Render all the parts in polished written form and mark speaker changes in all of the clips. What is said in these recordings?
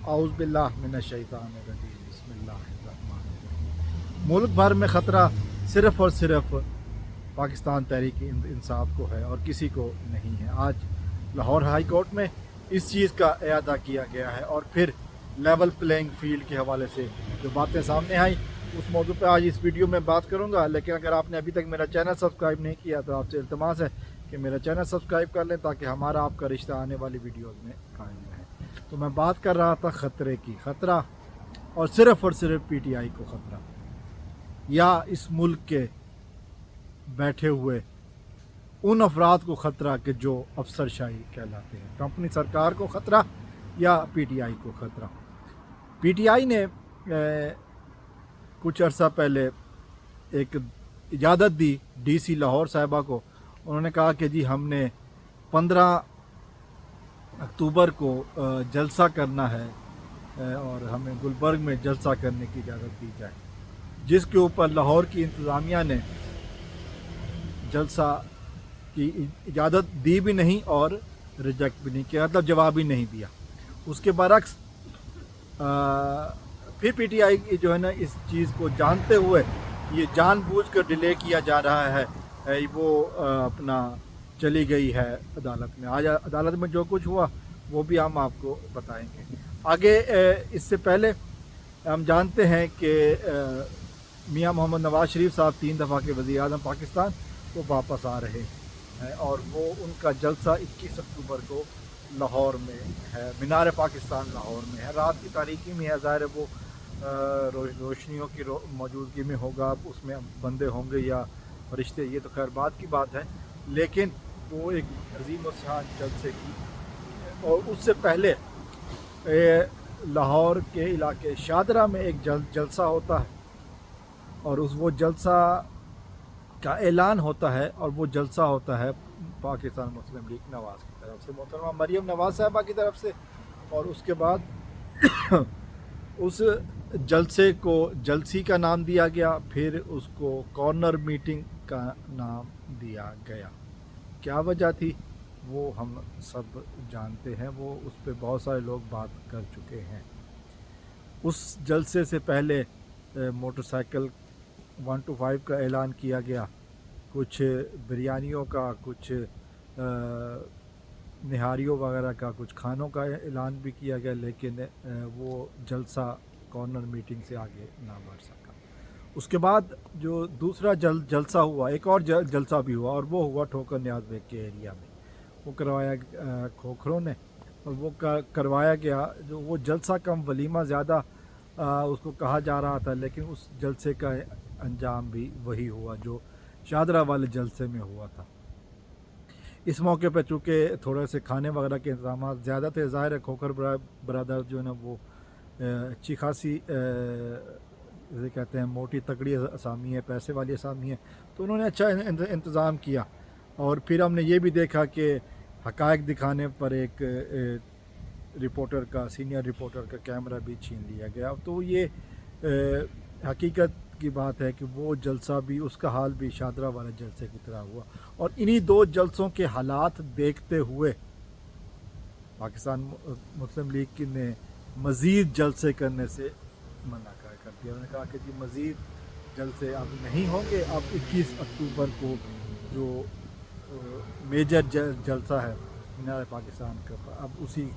Speaker 1: औज़ु बिल्लाहि मिनश्शैतानिर्रजीम बिस्मिल्लाहिर्रहमानिर्रहीम। मुल्क भर में ख़तरा सिर्फ़ और सिर्फ पाकिस्तान तहरीक इंसाफ को है और किसी को नहीं है। आज लाहौर हाई कोर्ट में इस चीज़ का इयादा किया गया है और फिर लेवल प्लेइंग फील्ड के हवाले से जो बातें सामने आई उस मौजू पे आज इस वीडियो में बात करूंगा। लेकिन अगर आपने अभी तक मेरा चैनल सब्सक्राइब नहीं किया तो आपसे इल्तमास है कि मेरा चैनल सब्सक्राइब कर लें ताकि हमारा आपका रिश्ता आने वाली वीडियोस में कायम रहे। तो मैं बात कर रहा था ख़तरे की, ख़तरा और सिर्फ पीटीआई को ख़तरा या इस मुल्क के बैठे हुए उन अफराद को ख़तरा कि जो अफसरशाही कहलाते हैं। कंपनी सरकार को ख़तरा या पीटीआई को ख़तरा। पीटीआई ने कुछ अर्सा पहले एक इजाज़त दी डीसी लाहौर साहिबा को। उन्होंने कहा कि जी हमने 15 अक्टूबर को जलसा करना है और हमें गुलबर्ग में जलसा करने की इजाज़त दी जाए, जिसके ऊपर लाहौर की इंतज़ामिया ने जलसा की इजाज़त दी भी नहीं और रिजेक्ट भी नहीं किया, मतलब जवाब ही नहीं दिया। उसके बरक्स फिर पीटीआई जो है ना इस चीज़ को जानते हुए ये जानबूझकर डिले किया जा रहा है, वो अपना चली गई है अदालत में। आज अदालत में जो कुछ हुआ वो भी हम आपको बताएंगे आगे। इससे पहले हम जानते हैं कि मियां मोहम्मद नवाज शरीफ साहब 3 दफ़ा के वज़ीर आज़म पाकिस्तान वो वापस आ रहे हैं और वो उनका जलसा 21 अक्टूबर को लाहौर में है, मीनार पाकिस्तान लाहौर में है। रात की तारीकी में है, ज़ाहिर है वो रोशनियों की मौजूदगी में होगा, उसमें बंदे होंगे या फरिश्ते, ये तो खैर बात की बात है, लेकिन वो एक अजीम और शान जलसे की। और उससे पहले लाहौर के इलाके शादरा में एक जलसा होता है और वो जलसा का ऐलान होता है और वो जलसा होता है पाकिस्तान मुस्लिम लीग नवाज़ की तरफ से, मोहतरमा मरियम नवाज़ साहिबा की तरफ से। और उसके बाद उस जलसे को जलसी का नाम दिया गया, फिर उसको कॉर्नर मीटिंग का नाम दिया गया। क्या वजह थी वो हम सब जानते हैं, वो उस पर बहुत सारे लोग बात कर चुके हैं। उस जलसे से पहले मोटरसाइकिल 125 का ऐलान किया गया, कुछ बिरयानियों का, कुछ निहारियों वगैरह का, कुछ खानों का ऐलान भी किया गया, लेकिन वो जलसा कॉर्नर मीटिंग से आगे ना बढ़ सका। उसके बाद जो दूसरा जलसा हुआ, एक और जलसा भी हुआ और वो हुआ ठोकर न्याज बेग के एरिया में। वो करवाया खोखरों ने और वो करवाया गया। जो वो जलसा कम वलीमा ज़्यादा उसको कहा जा रहा था, लेकिन उस जलसे का अंजाम भी वही हुआ जो शादरा वाले जलसे में हुआ था। इस मौके पर चूँकि थोड़े से खाने वगैरह के इंतजाम ज़्यादा थे, ज़ाहिर है खोखर ब्रदर जो है ना वो अच्छी खासी जैसे कहते हैं मोटी तकड़ी असामी है, पैसे वाली असामी है, तो उन्होंने अच्छा इंतज़ाम किया। और फिर हमने ये भी देखा कि हक़ाइक़ दिखाने पर एक रिपोर्टर का, सीनियर रिपोर्टर का कैमरा भी छीन लिया गया। तो ये हकीकत की बात है कि वो जलसा भी, उसका हाल भी शादरा वाले जलसे की तरह हुआ। और इन्हीं 2 जलसों के हालात देखते हुए पाकिस्तान मुस्लिम लीग ने मज़ीद जलसे करने से मना कर दिया। उन्होंने कहा कि जी मज़ीद जलसे अब नहीं होंगे, अब 21 अक्टूबर को जो मेजर जलसा है मीनार पाकिस्तान का, अब उसी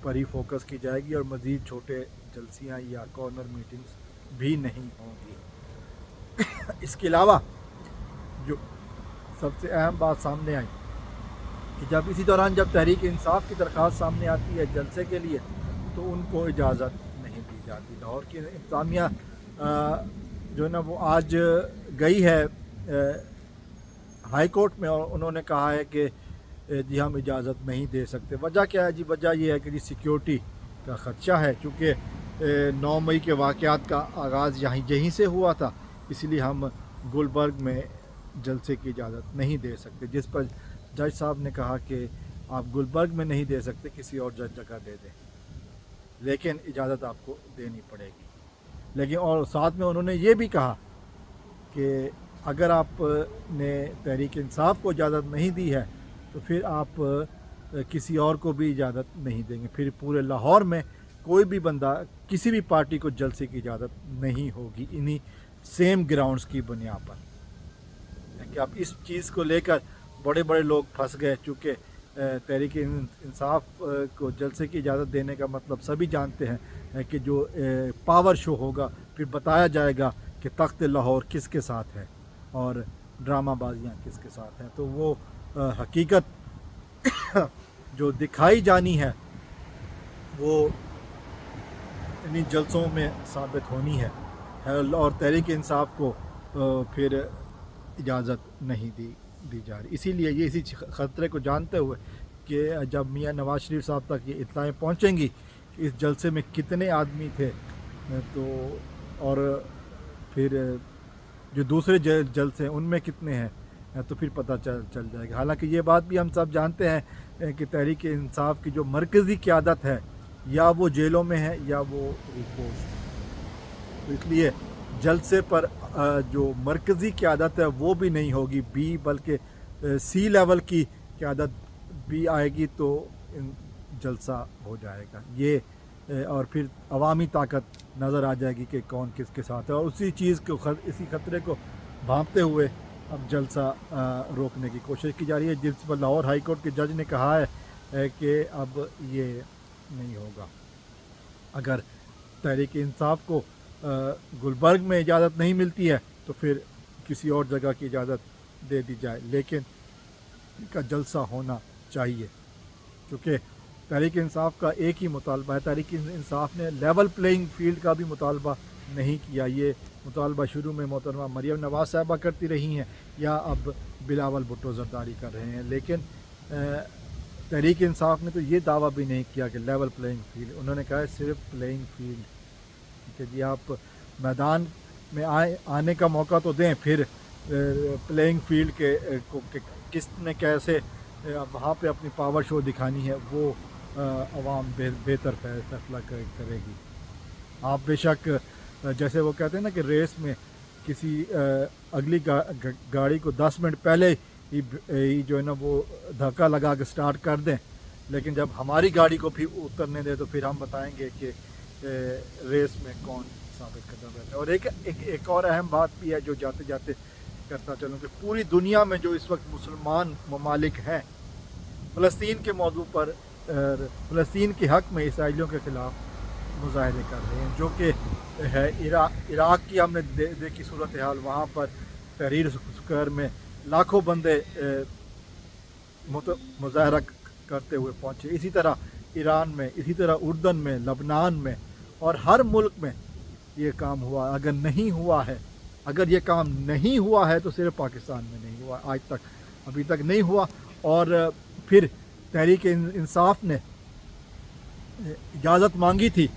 Speaker 1: पर ही फोकस की जाएगी और मज़ीद छोटे जलसियाँ या कॉर्नर मीटिंग्स भी नहीं होंगी। इसके अलावा जो सबसे अहम बात सामने आई कि जब इसी दौरान जब तहरीक इंसाफ की दरख्वास्त सामने आती है जलसे के लिए, तो उनको इजाज़त नहीं दी जाती। लाहौर की इंतज़ामिया जो है ना वो आज गई है हाई कोर्ट में और उन्होंने कहा है कि जी हम इजाज़त नहीं दे सकते। वजह क्या है जी? वजह ये है कि जी सिक्योरिटी का ख़दशा है, चूँकि 9 मई के वाक़यात का आगाज़ यहीं से हुआ था, इसलिए हम गुलबर्ग में जलसे की इजाज़त नहीं दे सकते। जिस पर जज साहब ने कहा कि आप गुलबर्ग में नहीं दे सकते, किसी और जगह दे दें, लेकिन इजाज़त आपको देनी पड़ेगी। लेकिन और साथ में उन्होंने ये भी कहा कि अगर आपने तहरीक इंसाफ को इजाज़त नहीं दी है तो फिर आप किसी और को भी इजाज़त नहीं देंगे। फिर पूरे लाहौर में कोई भी बंदा किसी भी पार्टी को जलसे की इजाज़त नहीं होगी, इन्हीं सेम ग्राउंड्स की बुनियाद पर। कि अब इस चीज़ को लेकर बड़े बड़े लोग फंस गए, चूँकि तहरीक इंसाफ को जलसे की इजाज़त देने का मतलब सभी जानते हैं कि जो पावर शो होगा, फिर बताया जाएगा कि तख्त लाहौर किसके साथ है और ड्रामा बाजियाँ किसके साथ हैं। तो वो हकीकत जो दिखाई जानी है वो इन्हीं जलसों में साबित होनी है और तहरीक इंसाफ को फिर इजाज़त नहीं दी जा रही। इसीलिए ये इसी ख़तरे को जानते हुए कि जब मियाँ नवाज़ शरीफ साहब तक ये इत्तलाएँ पहुँचेंगी कि इस जलसे में कितने आदमी थे, तो और फिर जो दूसरे जलसे हैं उनमें कितने हैं, तो फिर पता चल जाएगा। हालांकि ये बात भी हम सब जानते हैं कि तहरीक इंसाफ की जो मरकज़ी क़यादत है या वो जेलों में है या वो रूपोश। तो इसलिए जलसे पर जो मरकज़ी क़यादत है वो भी नहीं होगी, बल्कि सी लेवल की क़यादत भी आएगी, तो जलसा हो जाएगा ये, और फिर अवामी ताकत नज़र आ जाएगी कि कौन किसके साथ है। और उसी चीज़ को इसी ख़तरे को भांपते हुए अब जलसा रोकने की कोशिश की जा रही है, जिस पर लाहौर हाई कोर्ट के जज ने कहा है कि अब ये नहीं होगा। अगर तहरीक इंसाफ को गुलबर्ग में इजाज़त नहीं मिलती है तो फिर किसी और जगह की इजाज़त दे दी जाए, लेकिन इनका जलसा होना चाहिए, क्योंकि तहरीक इंसाफ का एक ही मुतालबा है। तहरीक इंसाफ ने लेवल प्लेइंग फील्ड का भी मुतालबा नहीं किया। ये मुतालबा शुरू में मोहतरमा मरियम नवाज़ साहबा करती रही हैं या अब बिलावल भुट्टो जरदारी कर रहे हैं, लेकिन तहरीक इंसाफ ने तो ये दावा भी नहीं किया कि लेवल प्लेइंग फील्ड। उन्होंने कहा है सिर्फ प्लेइंग फील्ड, कि जी आप मैदान में आने का मौका तो दें, फिर प्लेइंग फील्ड के किसने कैसे वहाँ पे अपनी पावर शो दिखानी है वो अवाम बेहतर फैसला करेगी। आप बेशक जैसे वो कहते हैं ना कि रेस में किसी अगली गाड़ी को 10 मिनट पहले ही जो है ना वो धक्का लगा के स्टार्ट कर दें, लेकिन जब हमारी गाड़ी को भी उतरने दें तो फिर हम बताएंगे कि रेस में कौन साबित कदम रहता है। और एक और अहम बात भी है जो जाते जाते करता चलूँ कि पूरी दुनिया में जो इस वक्त मुसलमान ममालिक हैं फ़लस्तीन के मौजू पर फ़लस्तीन के हक़ में इसराइलियों के ख़िलाफ़ मुजाहरे कर रहे हैं, जो कि है इराक़ की हमने देखी सूरत हाल। वहाँ पर तहरीर स्क्वायर में लाखों बंदे मुजाहरा करते हुए पहुँचे। इसी तरह ईरान में, इसी तरह उर्दन में, लबनान में और हर मुल्क में ये काम हुआ। अगर नहीं हुआ है, अगर ये काम नहीं हुआ है तो सिर्फ पाकिस्तान में नहीं हुआ, आज तक अभी तक नहीं हुआ। और फिर तहरीक इंसाफ ने इजाज़त मांगी थी,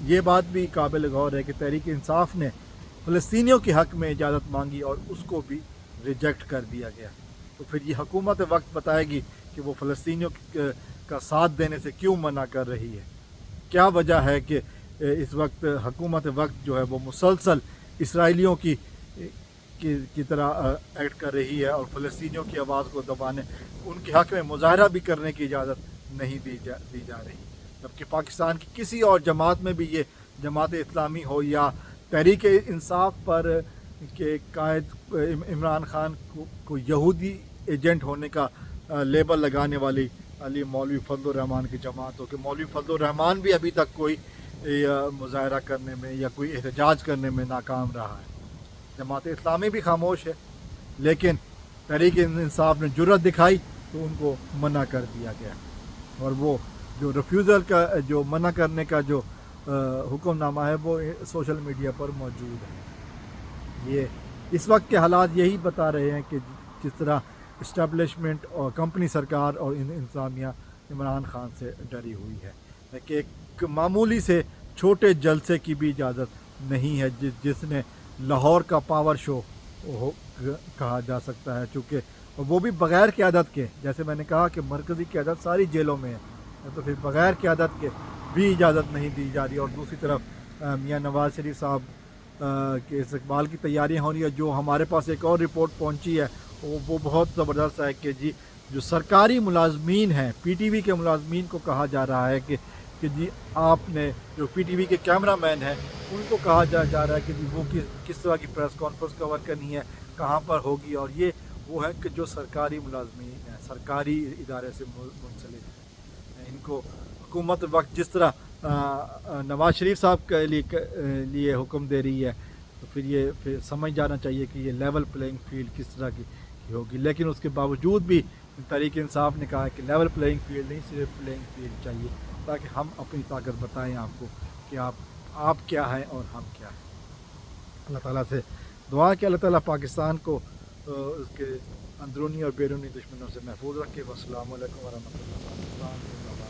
Speaker 1: ये बात भी काबिल गौर है कि तहरीक इंसाफ ने फ़लस्तीनियों के हक़ में इजाज़त मांगी और उसको भी रिजेक्ट कर दिया गया। तो फिर ये हुकूमत वक्त बताएगी कि वो फ़लस्तीनियों का साथ देने से क्यों मना कर रही है। क्या वजह है कि इस वक्त हुकूमत वक्त जो है वो मुसलसल इसराइलियों की तरह एक्ट कर रही है और फ़लस्तीनियों की आवाज़ को दबाने, उनके हक़ में मुजाहरा भी करने की इजाज़त नहीं दी जा रही। जबकि पाकिस्तान की किसी और जमात में भी, ये जमात इस्लामी हो या तहरीक इंसाफ पर के कायद इमरान खान को यहूदी एजेंट होने का लेबल लगाने वाली अली मौलवी फजल रहमान की जमात हो कि मौलवी फजल रहमान भी अभी तक कोई मुजाहरा करने में या कोई एहतजाज करने में नाकाम रहा है। जमात इस्लामी भी खामोश है, लेकिन तहरीक इंसाफ ने जुर्रत दिखाई तो उनको मना कर दिया गया। और वो जो रिफ्यूज़ल का, जो मना करने का जो हुक्मनामा है वो सोशल मीडिया पर मौजूद है। ये इस वक्त के हालात यही बता रहे हैं कि जिस तरह इस्टेब्लिशमेंट और कंपनी सरकार और इंतज़ामिया इमरान खान से डरी हुई है कि एक मामूली से छोटे जलसे की भी इजाज़त नहीं है जिसने लाहौर का पावर शो कहा जा सकता है, चूँकि वो भी बग़ैर क़यादत के। जैसे मैंने कहा कि मरकज़ी क़यादत सारी जेलों में है, तो फिर बग़ैर क़यादत के भी इजाज़त नहीं दी जा रही। और दूसरी तरफ मियाँ नवाज़ शरीफ साहब के इस्तकबाल की तैयारियाँ हो रही है। जो हमारे पास एक और रिपोर्ट पहुँची है वो बहुत ज़बरदस्त है कि जी جو سرکاری ملازمین ہیں پی ٹی وی کے ملازمین کو کہا جا رہا ہے کہ جی آپ نے جو پی ٹی وی کے کیمرہ مین ہیں ان کو کہا جا رہا ہے کہ جی وہ کس طرح کی پریس کانفرنس کور کرنی ہے، کہاں پر ہوگی، اور یہ وہ ہے کہ جو سرکاری ملازمین ہیں، سرکاری ادارے سے منسلک ہیں، ان کو حکومت وقت جس طرح نواز شریف صاحب کے لیے حکم دے رہی ہے، تو پھر سمجھ جانا چاہیے کہ یہ لیول پلینگ فیلڈ کس طرح کی ہوگی. لیکن اس کے باوجود بھی تحریک انصاف نے کہا ہے کہ لیول پلینگ فیلڈ نہیں، صرف پلینگ فیلڈ چاہیے تاکہ ہم اپنی طاقت بتائیں آپ کو کہ آپ کیا ہیں اور ہم کیا ہیں. اللہ تعالیٰ سے دعا کہ اللہ تعالیٰ پاکستان کو اس کے اندرونی اور بیرونی دشمنوں سے محفوظ رکھے. والسلام علیکم ورحمۃ اللہ.